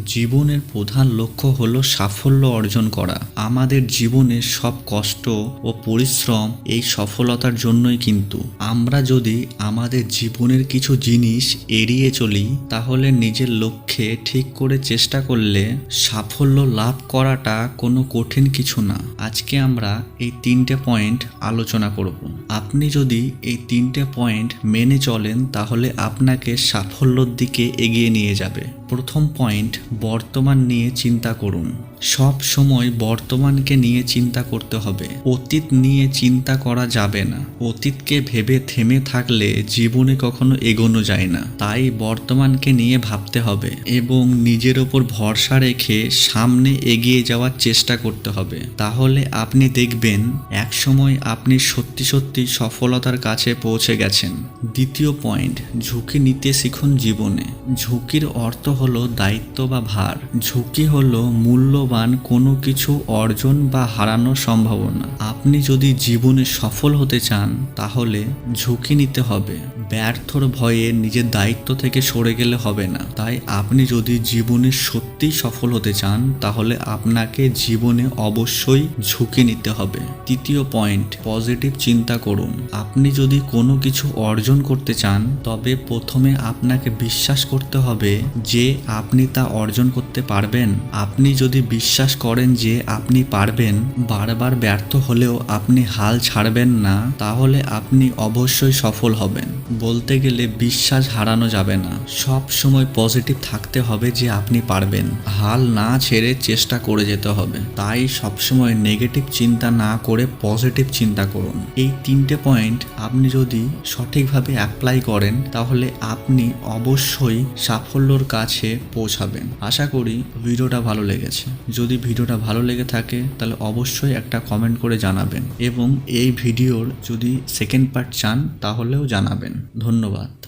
জীবনের প্রধান লক্ষ্য হলো সাফল্য অর্জন করা। আমাদের জীবনের সব কষ্ট ও পরিশ্রম এই সফলতার জন্যই। কিন্তু আমরা যদি আমাদের জীবনের কিছু জিনিস এড়িয়ে চলি, তাহলে নিজের লক্ষ্যে ঠিক করে চেষ্টা করলে সাফল্য লাভ করাটা কোনো কঠিন কিছু না। আজকে আমরা এই 3টে পয়েন্ট আলোচনা করব। আপনি যদি এই 3টে পয়েন্ট মেনে চলেন, তাহলে আপনাকে সাফল্যর দিকে এগিয়ে নিয়ে যাবে। প্রথম পয়েন্ট, বর্তমান নিয়ে চিন্তা করুন। সব সময় বর্তমানকে নিয়ে চিন্তা করতে হবে, অতীত নিয়ে চিন্তা করা যাবে না। অতীতকে ভেবে থেমে থাকলে জীবনে কখনো এগোনো যায় না। তাই বর্তমানকে নিয়ে ভাবতে হবে এবং নিজের ওপর ভরসা রেখে সামনে এগিয়ে যাওয়ার চেষ্টা করতে হবে। তাহলে আপনি দেখবেন একসময় আপনি সত্যি সত্যি সফলতার কাছে পৌঁছে গেছেন। দ্বিতীয় পয়েন্ট, ঝুঁকি নিতে শিখুন জীবনে। ঝুঁকির অর্থ হলো দায়িত্ব বা ভার। ঝুঁকি হলো মূল্যবান কোনো কিছু অর্জন বা হারানোর সম্ভাবনা। আপনি যদি জীবনে সফল হতে চান, তাহলে ঝুঁকি নিতে হবে। ব্যর্থর ভয়ে নিজের দায়িত্ব থেকে সরে গেলে হবে না। তাই আপনি যদি জীবনে সত্যিই সফল হতে চান, তাহলে আপনাকে জীবনে অবশ্যই ঝুঁকি নিতে হবে। তৃতীয় পয়েন্ট, পজিটিভ চিন্তা করুন। আপনি যদি কোনো কিছু অর্জন করতে চান, তবে প্রথমে আপনাকে বিশ্বাস করতে হবে যে আপনি তা অর্জন করতে পারবেন। আপনি যদি বিশ্বাস করেন যে আপনি পারবেন, বারবার ব্যর্থ হলেও আপনি হাল ছাড়বেন না, তাহলে আপনি অবশ্যই সফল হবেন। বলতে গেলে বিশ্বাস হারানো যাবে না। সব সময় পজিটিভ থাকতে হবে যে আপনি পারবেন। হাল না ছেড়ে চেষ্টা করে যেতে হবে। তাই সবসময় নেগেটিভ চিন্তা না করে পজিটিভ চিন্তা করুন। এই 3টে পয়েন্ট আপনি যদি সঠিকভাবে অ্যাপ্লাই করেন, তাহলে আপনি অবশ্যই সাফল্যর কাছে পৌঁছাবেন। আশা করি ভিডিওটা ভালো লেগেছে। যদি ভিডিওটা ভালো লেগে থাকে, তাহলে অবশ্যই একটা কমেন্ট করে জানাবেন এবং এই ভিডিওর যদি সেকেন্ড পার্ট চান, তাহলেও জানাবেন। ধন্যবাদ।